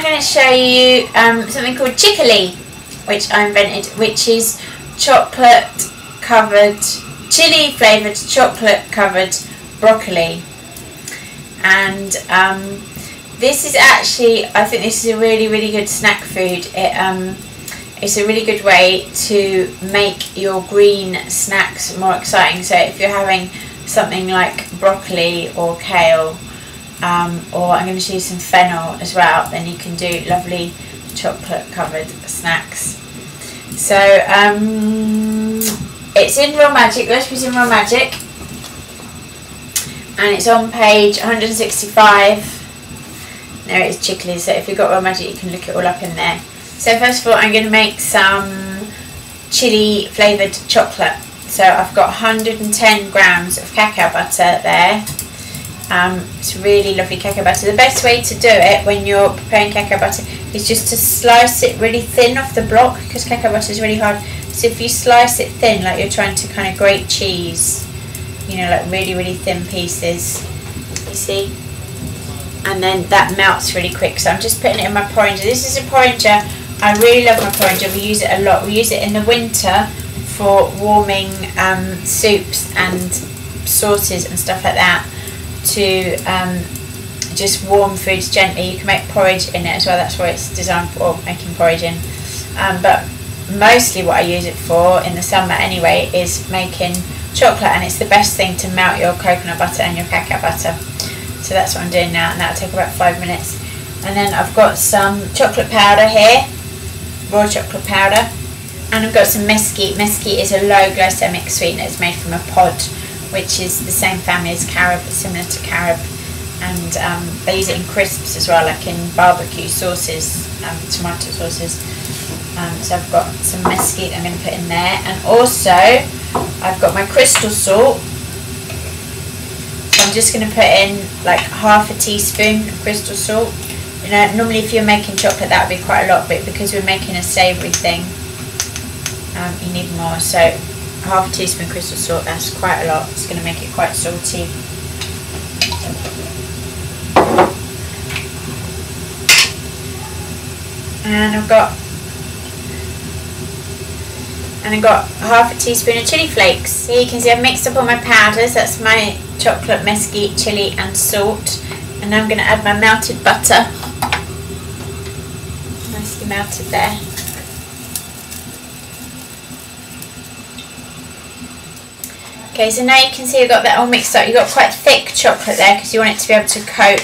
I'm going to show you something called Chiccoli, which I invented, which is chocolate covered, chili flavoured chocolate covered broccoli. And this is actually, I think this is a really good snack food. It's a really good way to make your green snacks more exciting. So if you're having something like broccoli or kale, or I'm going to show you some fennel as well, then you can do lovely chocolate covered snacks. So it's in Real Magic, the recipe's in Real Magic, and it's on page 165. There it is, Chiccoli. So if you've got Real Magic, you can look it all up in there. So first of all, I'm going to make some chili flavoured chocolate. So I've got 110 grams of cacao butter there. It's really lovely cacao butter. The best way to do it when you're preparing cacao butter is just to slice it really thin off the block, because cacao butter is really hard. So if you slice it thin, like you're trying to kind of grate cheese, you know, like really thin pieces, you see? And then that melts really quick. So I'm just putting it in my porringer. This is a porringer. I really love my porringer. We use it a lot. We use it in the winter for warming soups and sauces and stuff like that, to just warm foods gently. You can make porridge in it as well. That's what it's designed for, making porridge in. But mostly what I use it for in the summer anyway is making chocolate, and it's the best thing to melt your coconut butter and your cacao butter. So that's what I'm doing now, and that'll take about 5 minutes. And then I've got some chocolate powder here, raw chocolate powder, and I've got some mesquite. Mesquite is a low glycemic sweetener. It's made from a pod, which is the same family as carob, similar to carob, and they use it in crisps as well, like in barbecue sauces, tomato sauces. So I've got some mesquite I'm going to put in there, and also I've got my crystal salt. So I'm just going to put in like half a teaspoon of crystal salt. You know, normally if you're making chocolate that would be quite a lot, but because we're making a savoury thing, you need more. So half a teaspoon crystal salt, that's quite a lot. It's going to make it quite salty. And I've got half a teaspoon of chili flakes. Here you can see I've mixed up all my powders. That's my chocolate, mesquite, chili and salt. And now I'm going to add my melted butter. Nicely melted there. Okay, so now you can see I've got that all mixed up. You've got quite thick chocolate there because you want it to be able to coat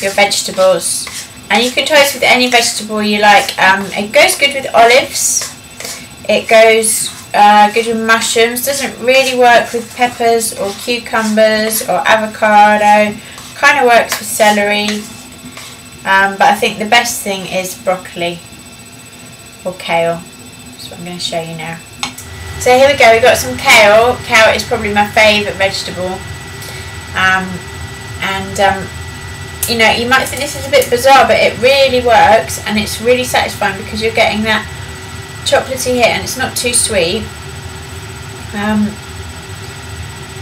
your vegetables. And you can toast with any vegetable you like. It goes good with olives. It goes good with mushrooms. Doesn't really work with peppers or cucumbers or avocado. Kind of works with celery. But I think the best thing is broccoli or kale. That's what I'm going to show you now. So here we go, we've got some kale. Kale is probably my favourite vegetable. You know, you might think this is a bit bizarre, but it really works, and it's really satisfying because you're getting that chocolatey hit, and it's not too sweet.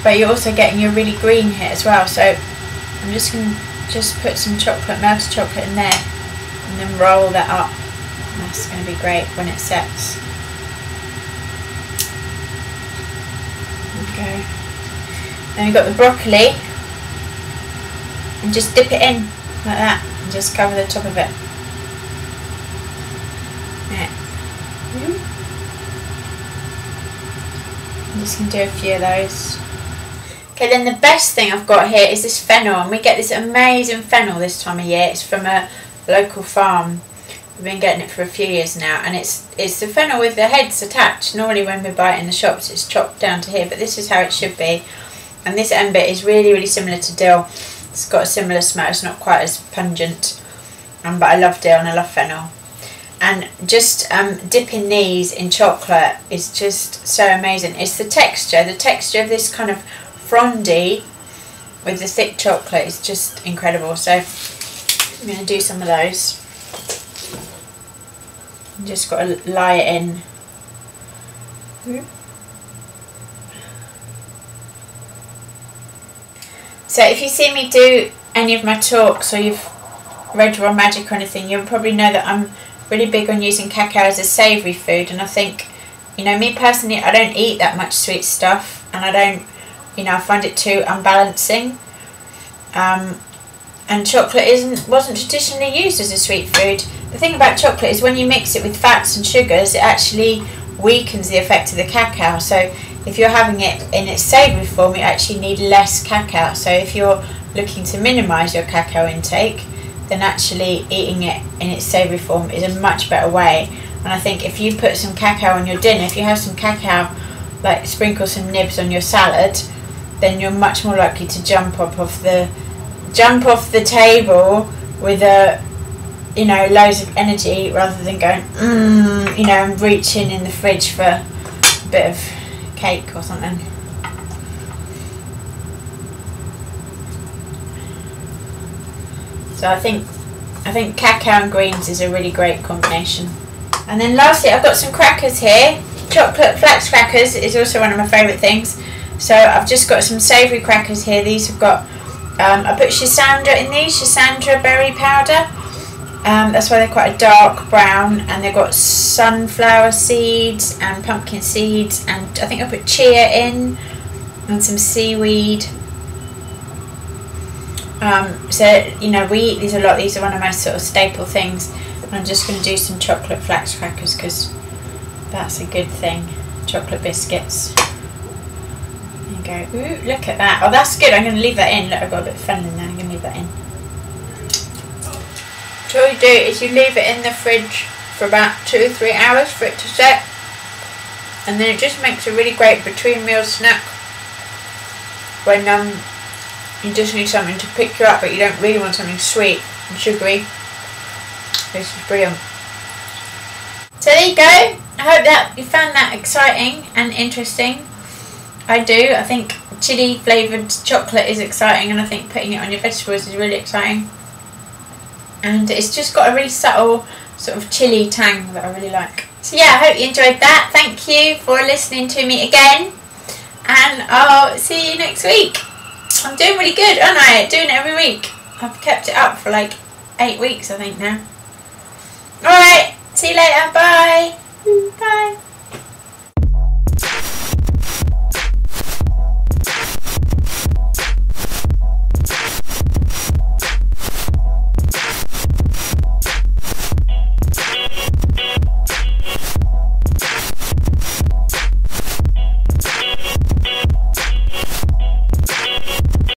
But you're also getting your really green hit as well. So I'm just going to put some chocolate, melted chocolate in there, and then roll that up. And that's going to be great when it sets. Go. Then we've got the broccoli, and just dip it in like that and just cover the top of it. Yeah. I'm just going to do a few of those. Okay, then the best thing I've got here is this fennel, and we get this amazing fennel this time of year. It's from a local farm. We've been getting it for a few years now, and it's the fennel with the heads attached. Normally when we buy it in the shops it's chopped down to here, but this is how it should be. And this end bit is really similar to dill. It's got a similar smell. It's not quite as pungent, but I love dill and I love fennel. And just dipping these in chocolate is just so amazing. It's the texture of this kind of frondy with the thick chocolate is just incredible. So I'm going to do some of those. Just got to lie it in. So if you see me do any of my talks, or you've red raw magic or anything, you'll probably know that I'm really big on using cacao as a savoury food, and I think, you know, me personally, I don't eat that much sweet stuff, and I don't, you know, I find it too unbalancing. And chocolate wasn't traditionally used as a sweet food. The thing about chocolate is when you mix it with fats and sugars, it actually weakens the effect of the cacao. So if you're having it in its savoury form, you actually need less cacao. So if you're looking to minimise your cacao intake, then actually eating it in its savoury form is a much better way. And I think if you put some cacao on your dinner, if you have some cacao, like sprinkle some nibs on your salad, then you're much more likely to jump off the table with you know, loads of energy, rather than going you know, and reaching in the fridge for a bit of cake or something. So I think cacao and greens is a really great combination. And then lastly, I've got some crackers here. Chocolate flax crackers is also one of my favourite things. So I've just got some savoury crackers here. These have got, I put Schisandra in these, Schisandra berry powder. That's why they're quite a dark brown, and they've got sunflower seeds and pumpkin seeds, and I think I put chia in, and some seaweed. So, you know, we eat these a lot. These are one of my sort of staple things. And I'm just going to do some chocolate flax crackers because that's a good thing. Chocolate biscuits. There you go. Ooh, look at that. Oh, that's good. I'm going to leave that in. Look, I've got a bit of fun in there. I'm going to leave that in. So what you do is you leave it in the fridge for about 2 or 3 hours for it to set. And then it just makes a really great between meal snack when you just need something to pick you up, but you don't really want something sweet and sugary. This is brilliant. So there you go. I hope that you found that exciting and interesting. I do. I think chili flavoured chocolate is exciting, and I think putting it on your vegetables is really exciting. And it's just got a really subtle sort of chili tang that I really like. So yeah, I hope you enjoyed that. Thank you for listening to me again, and I'll see you next week. I'm doing really good, aren't I? Doing it every week. I've kept it up for like 8 weeks, I think, now. Alright, see you later. Bye. Bye.